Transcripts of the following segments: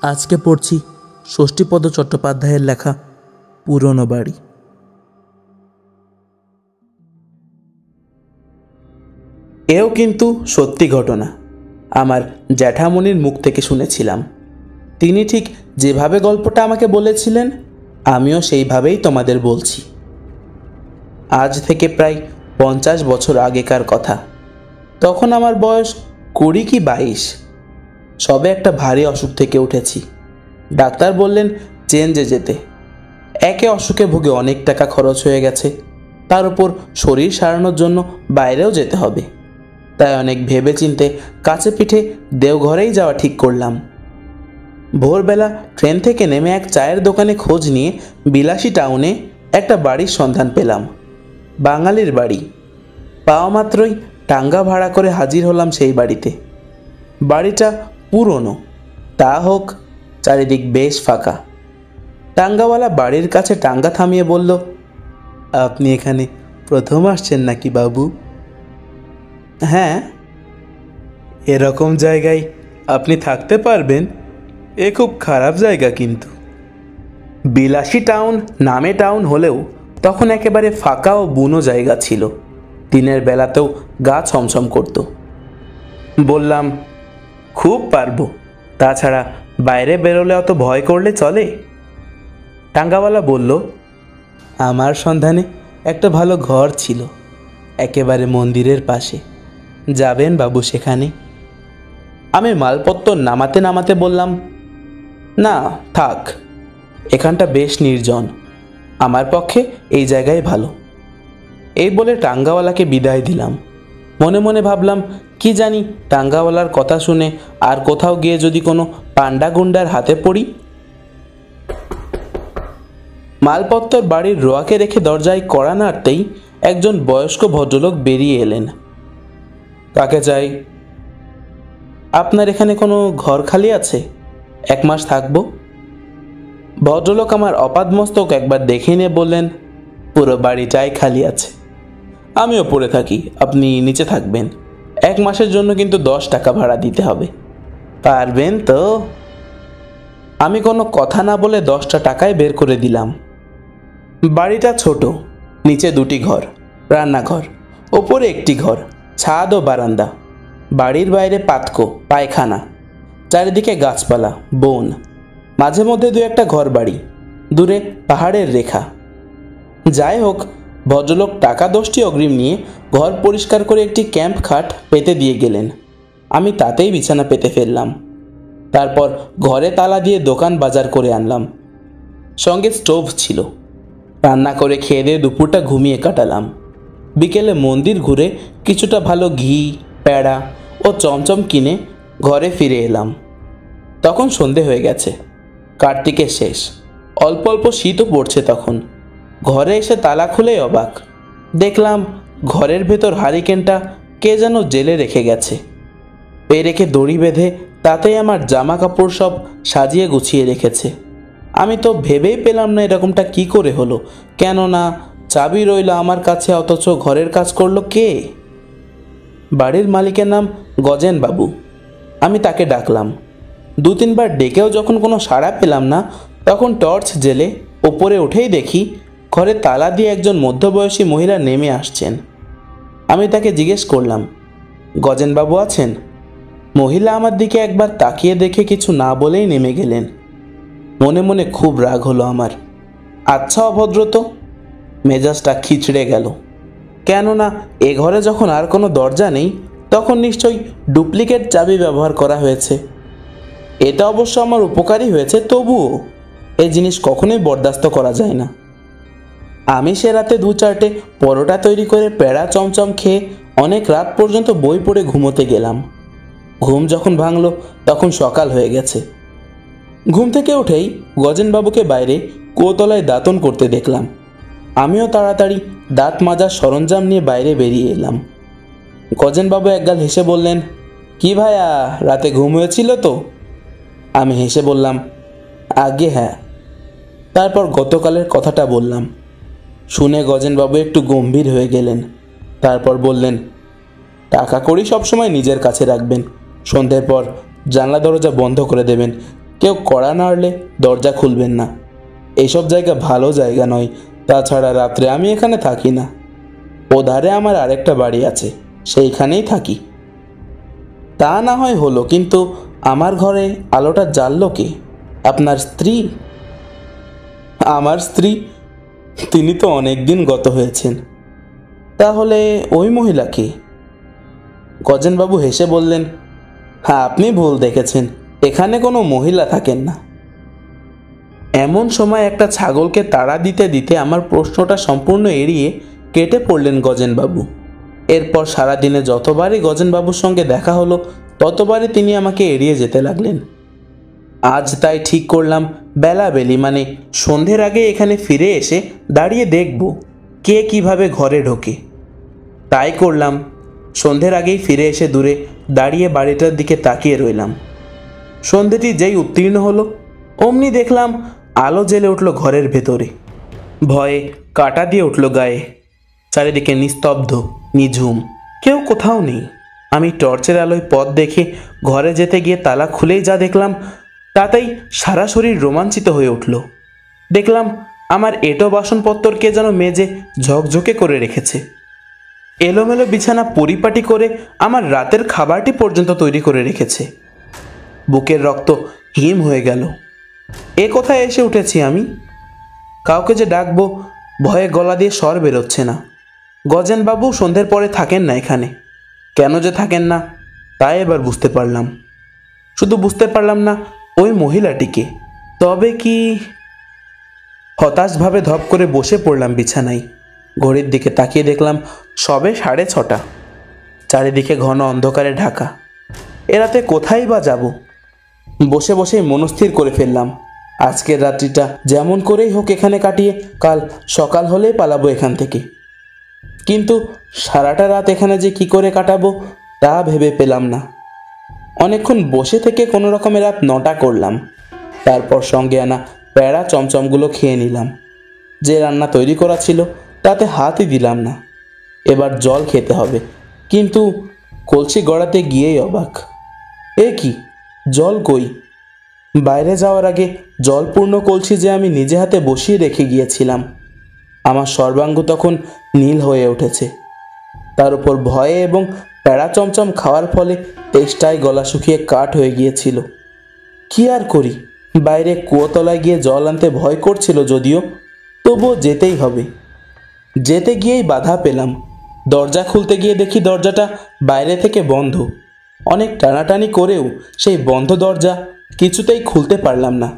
আজকে পড়ছি ষষ্ঠীপদ চট্টোপাধ্যায়ের লেখা পুরনো বাড়ি। এও কিন্তু সত্যি ঘটনা, আমার জ্যাঠামণির মুখ থেকে শুনেছিলাম। তিনি ঠিক যেভাবে গল্পটা আমাকে বলেছিলেন আমিও সেইভাবেই তোমাদের বলছি। আজ থেকে প্রায় 50 বছর আগেকার কথা। তখন আমার বয়স 20 কি 22। সবে একটা ভারী অসুখ থেকে উঠেছি। ডাক্তার বললেন চেঞ্জে যেতে। একে অসুখে ভুগে অনেক টাকা খরচ হয়ে গেছে, তার উপর শরীর সারানোর জন্য বাইরেও যেতে হবে। তাই অনেক ভেবে চিনতে কাছে পিঠে দেওঘরেই যাওয়া ঠিক করলাম। ভোরবেলা ট্রেন থেকে নেমে এক চায়ের দোকানে খোঁজ নিয়ে বিলাসী টাউনে একটা বাড়ির সন্ধান পেলাম। বাঙালির বাড়ি। পাওয়া মাত্রই টাঙ্গা ভাড়া করে হাজির হলাম সেই বাড়িতে। বাড়িটা পুরনো, তা হোক চারিদিক বেশ ফাঁকা। টাঙ্গাওয়ালা বাড়ির কাছে টাঙ্গা থামিয়ে বলল, আপনি এখানে প্রথম আসছেন নাকি বাবু? হ্যাঁ। এরকম জায়গায় আপনি থাকতে পারবেন? এ খুব খারাপ জায়গা কিন্তু। বিলাসী টাউন নামে টাউন হলেও তখন একেবারে ফাঁকা ও বুনো জায়গা ছিল। দিনের বেলাতেও গা ছমছম করত। বললাম, খুব পারবো, তাছাড়া বাইরে বেরোলে অত ভয় করলে চলে? টাঙ্গাওয়ালা বলল, আমার সন্ধানে একটা ভালো ঘর ছিল একেবারে মন্দিরের পাশে, যাবেন বাবু সেখানে? আমি মালপত্র নামাতে নামাতে বললাম, না থাক, এখানটা বেশ নির্জন, আমার পক্ষে এই জায়গায় ভালো। এই বলে টাঙ্গাওয়ালাকে বিদায় দিলাম। মনে মনে ভাবলাম, কি জানি টাঙ্গাওয়ালার কথা শুনে আর কোথাও গিয়ে যদি কোনো পান্ডা গুন্ডার হাতে পড়ি। মালপত্তর বাড়ির রোয়াকে রেখে দরজায় কড়া নাড়তেই একজন বয়স্ক ভদ্রলোক বেরিয়ে এলেন। কাকে চাই? আপনার এখানে কোনো ঘর খালি আছে? 1 মাস থাকবো। ভদ্রলোক আমার অপাদমস্তক একবার দেখে নিয়ে বললেন, পুরো বাড়িটাই খালি আছে। আমিও পড়ে থাকি, আপনি নিচে থাকবেন। 1 মাসের জন্য কিন্তু 10 টাকা ভাড়া দিতে হবে। পারবেন তো? আমি কোনো কথা না বলে 10টা টাকায় বের করে দিলাম। বাড়িটা ছোট, নিচে 2টি ঘর, রান্নাঘর, ওপরে একটি ঘর, ছাদ ও বারান্দা। বাড়ির বাইরে পাতকো, পায়খানা, চারিদিকে গাছপালা, বন, মাঝে মধ্যে 2-1টা ঘর বাড়ি, দূরে পাহাড়ের রেখা। যাই হোক, ভদ্রলোক টাকা 10টি অগ্রিম নিয়ে ঘর পরিষ্কার করে একটি ক্যাম্প খাট পেতে দিয়ে গেলেন। আমি তাতেই বিছানা পেতে ফেললাম। তারপর ঘরে তালা দিয়ে দোকান বাজার করে আনলাম। সঙ্গে স্টোভ ছিল। রান্না করে খেয়ে দিয়ে দুপুরটা ঘুমিয়ে কাটালাম। বিকেলে মন্দির ঘুরে কিছুটা ভালো ঘি, প্যাড়া ও চমচম কিনে ঘরে ফিরে এলাম। তখন সন্ধে হয়ে গেছে, কার্তিকের শেষ। অল্প অল্প শীতও পড়ছে তখন। ঘরে এসে তালা খুলেই অবাক, দেখলাম ঘরের ভেতর হারিকেনটা কে যেন জেলে রেখে গেছে। এ রেখে দড়ি বেঁধে তাতেই আমার জামা কাপড় সব সাজিয়ে গুছিয়ে রেখেছে। আমি তো ভেবেই পেলাম না এরকমটা কি করে হলো, কেননা চাবি রইল আমার কাছে, অথচ ঘরের কাজ করলো কে? বাড়ির মালিকের নাম গজেন বাবু। আমি তাকে ডাকলাম। 2-3 বার ডেকেও যখন কোনো সাড়া পেলাম না, তখন টর্চ জেলে ওপরে উঠেই দেখি ঘরে তালা দিয়ে একজন মধ্যবয়সী মহিলা নেমে আসছেন। আমি তাকে জিজ্ঞেস করলাম, গজেনবাবু আছেন? মহিলা আমার দিকে একবার তাকিয়ে দেখে কিছু না বলেই নেমে গেলেন। মনে মনে খুব রাগ হলো আমার। আচ্ছা অভদ্র তো। মেজাজটা খিচড়ে গেল। কেননা এ ঘরে যখন আর কোনো দরজা নেই, তখন নিশ্চয়ই ডুপ্লিকেট চাবি ব্যবহার করা হয়েছে। এটা অবশ্য আমার উপকারী হয়েছে, তবুও এই জিনিস কখনোই বরদাস্ত করা যায় না। আমি সে রাতে 2-4টে পরোটা তৈরি করে প্যাড়া চমচম খেয়ে অনেক রাত পর্যন্ত বই পড়ে ঘুমোতে গেলাম। ঘুম যখন ভাঙল তখন সকাল হয়ে গেছে। ঘুম থেকে উঠেই গজেনবাবুকে বাইরে কুয়োতলায় দাঁতন করতে দেখলাম। আমিও তাড়াতাড়ি দাঁত মাজার সরঞ্জাম নিয়ে বাইরে বেরিয়ে এলাম। গজেনবাবু একগাল হেসে বললেন, কি ভাইয়া, রাতে ঘুম হয়েছিল তো? আমি হেসে বললাম, আগে হ্যাঁ। তারপর গতকালের কথাটা বললাম। শুনে গজেনবাবু একটু গম্ভীর হয়ে গেলেন। তারপর বললেন, টাকা কড়ি সবসময় নিজের কাছে রাখবেন, সন্ধ্যের পর জানলা দরজা বন্ধ করে দেবেন, কেউ কড়া নাড়লে দরজা খুলবেন না। এইসব জায়গা ভালো জায়গা নয়। তাছাড়া রাত্রে আমি এখানে থাকি না। ওধারে আমার আরেকটা বাড়ি আছে, সেইখানেই থাকি। তা না হয় হলো, কিন্তু আমার ঘরে আলোটা জ্বাললো কে? আপনার স্ত্রী? আমার স্ত্রী? তিনি তো অনেক দিন গত হয়েছেন। তাহলে ওই মহিলাকে? গজেনবাবু হেসে বললেন, হ্যাঁ, আপনি ভুল দেখেছেন, এখানে কোনো মহিলা থাকেন না। এমন সময় একটা ছাগলকে তাড়া দিতে দিতে আমার প্রশ্নটা সম্পূর্ণ এড়িয়ে কেটে পড়লেন গজেনবাবু। এরপর সারাদিনে যতবারই গজেনবাবুর সঙ্গে দেখা হলো ততবারই তিনি আমাকে এড়িয়ে যেতে লাগলেন। আজ তাই ঠিক করলাম বেলাবেলি মানে সন্ধ্যের আগে এখানে ফিরে এসে দাঁড়িয়ে দেখব কে কিভাবে ঘরে ঢোকে। তাই করলাম। সন্ধ্যের আগেই ফিরে এসে দূরে দাঁড়িয়ে বাড়িটার দিকে তাকিয়ে রইলাম। সন্ধ্যেটি যেই উত্তীর্ণ হলো অমনি দেখলাম আলো জ্বেলে উঠল ঘরের ভেতরে। ভয়ে কাটা দিয়ে উঠল গায়ে। চারিদিকে নিস্তব্ধ, নিঝুম, কেউ কোথাও নেই। আমি টর্চের আলোয় পথ দেখে ঘরে যেতে গিয়ে তালা খুলেই যা দেখলাম তাতেই সারা শরীর রোমাঞ্চিত হয়ে উঠল। দেখলাম আমার এঁটো বাসনপত্তর কে যেন মেজে ঝকঝকে করে রেখেছে। এলোমেলো বিছানা পরিপাটি করে আমার রাতের খাবারটি পর্যন্ত তৈরি করে রেখেছে। বুকের রক্ত হিম হয়ে গেল। এ কোথায় এসে উঠেছি আমি? কাউকে যে ডাকবো ভয়ে গলা দিয়ে স্বর বেরোচ্ছে না। গজেনবাবু সন্ধ্যের পরে থাকেন না এখানে। কেন যে থাকেন না তাই এবার বুঝতে পারলাম। শুধু বুঝতে পারলাম না ওই মহিলাটিকে। তবে কি? হতাশভাবে ধপ করে বসে পড়লাম বিছানায়। ঘড়ির দিকে তাকিয়ে দেখলাম সবে 6:30। চারিদিকে ঘন অন্ধকারে ঢাকা। এরাতে কোথায় বা যাব? বসে বসেই মনস্থির করে ফেললাম আজকের রাত্রিটা যেমন করেই হোক এখানে কাটিয়ে কাল সকাল হলেই পালাবো এখান থেকে। কিন্তু সারাটা রাত এখানে যে কি করে কাটাবো তা ভেবে পেলাম না। অনেকক্ষণ বসে থেকে কোনো রকমে রাত 9টা করলাম। তারপর সঙ্গে আনা প্যাড়া চমচমগুলো খেয়ে নিলাম। যে রান্না তৈরি করা ছিল তাতে হাতই দিলাম না। এবার জল খেতে হবে, কিন্তু কলসি গড়াতে গিয়েই অবাক। এ কি, জল কই? বাইরে যাওয়ার আগে জলপূর্ণ কলসি যে আমি নিজে হাতে বসিয়ে রেখে গিয়েছিলাম। আমার সর্বাঙ্গ তখন নীল হয়ে উঠেছে। তার উপর ভয়ে এবং প্যাড়া চমচম খাওয়ার ফলে তেষ্টায় গলা শুকিয়ে কাঠ হয়ে গিয়েছিল। কি আর করি, বাইরে কুয়োতলায় গিয়ে জল আনতে ভয় করছিল যদিও, তবুও যেতেই হবে। যেতে গিয়েই বাধা পেলাম। দরজা খুলতে গিয়ে দেখি দরজাটা বাইরে থেকে বন্ধ। অনেক টানাটানি করেও সেই বন্ধ দরজা কিছুতেই খুলতে পারলাম না।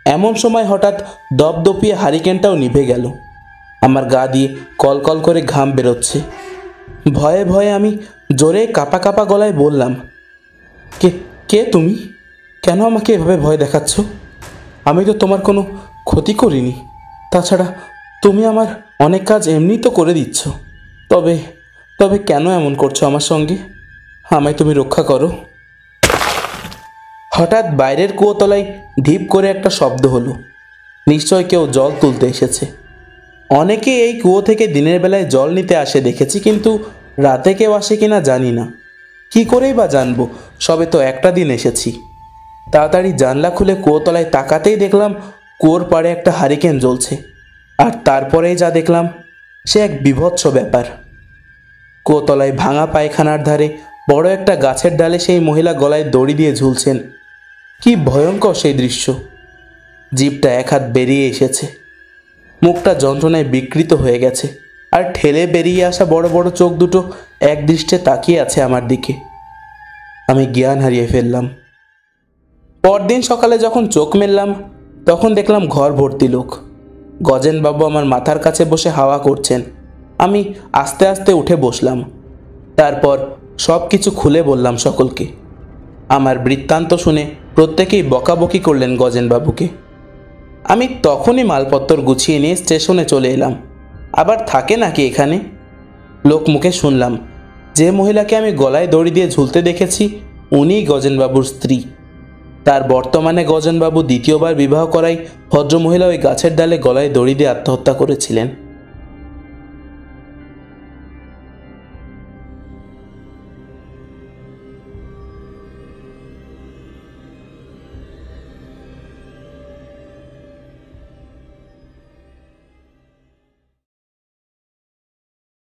এমন সময় হঠাৎ দপদপিয়ে হারিকেনটাও নিভে গেল। আমার গা দিয়ে কলকল করে ঘাম বেরোচ্ছে। ভয়ে ভয়ে আমি জোরে কাঁপা কাঁপা গলায় বললাম, কে কে তুমি? কেন আমাকে এভাবে ভয় দেখাচ্ছ? আমি তো তোমার কোনো ক্ষতি করিনি। তাছাড়া তুমি আমার অনেক কাজ এমনি তো করে দিচ্ছ। তবে তবে কেন এমন করছো আমার সঙ্গে? আমায় তুমি রক্ষা করো। হঠাৎ বাইরের কুয়োতলায় ঢিপ করে একটা শব্দ হলো। নিশ্চয় কেউ জল তুলতে এসেছে। অনেকে এই কুয়ো থেকে দিনের বেলায় জল নিতে আসে দেখেছি, কিন্তু রাতে কেউ আসে কিনা জানি না। কি করেই বা জানবো, সবে তো একটা দিন এসেছি। তাড়াতাড়ি জানলা খুলে কুয়োতলায় তাকাতেই দেখলাম কুয়োর পাড়ে একটা হারিকেন জ্বলছে। আর তারপরেই যা দেখলাম সে এক বীভৎস ব্যাপার। কুয়োতলায় ভাঙা পায়খানার ধারে বড় একটা গাছের ডালে সেই মহিলা গলায় দড়ি দিয়ে ঝুলছেন। কি ভয়ঙ্কর সেই দৃশ্য! জিভটা এক হাত বেরিয়ে এসেছে, মুখটা যন্ত্রণায় বিকৃত হয়ে গেছে, আর ঠেলে বেরিয়ে আসা বড় বড় চোখ দুটো এক দৃষ্টে তাকিয়ে আছে আমার দিকে। আমি জ্ঞান হারিয়ে ফেললাম। পরদিন সকালে যখন চোখ মেললাম তখন দেখলাম ঘর ভর্তি লোক। গজেনবাবু আমার মাথার কাছে বসে হাওয়া করছেন। আমি আস্তে আস্তে উঠে বসলাম। তারপর সব কিছু খুলে বললাম সকলকে। আমার বৃত্তান্ত শুনে প্রত্যেকেই বকাবকি করলেন গজেনবাবুকে। আমি তখনই মালপত্তর গুছিয়ে নিয়ে স্টেশনে চলে এলাম। আবার থাকে নাকি এখানে? লোক মুখে শুনলাম যে মহিলাকে আমি গলায় দড়ি দিয়ে ঝুলতে দেখেছি উনিই গজেনবাবুর স্ত্রী। তার বর্তমানে গজেনবাবু দ্বিতীয়বার বিবাহ করায় ভদ্রমহিলা ওই গাছের ডালে গলায় দড়ি দিয়ে আত্মহত্যা করেছিলেন।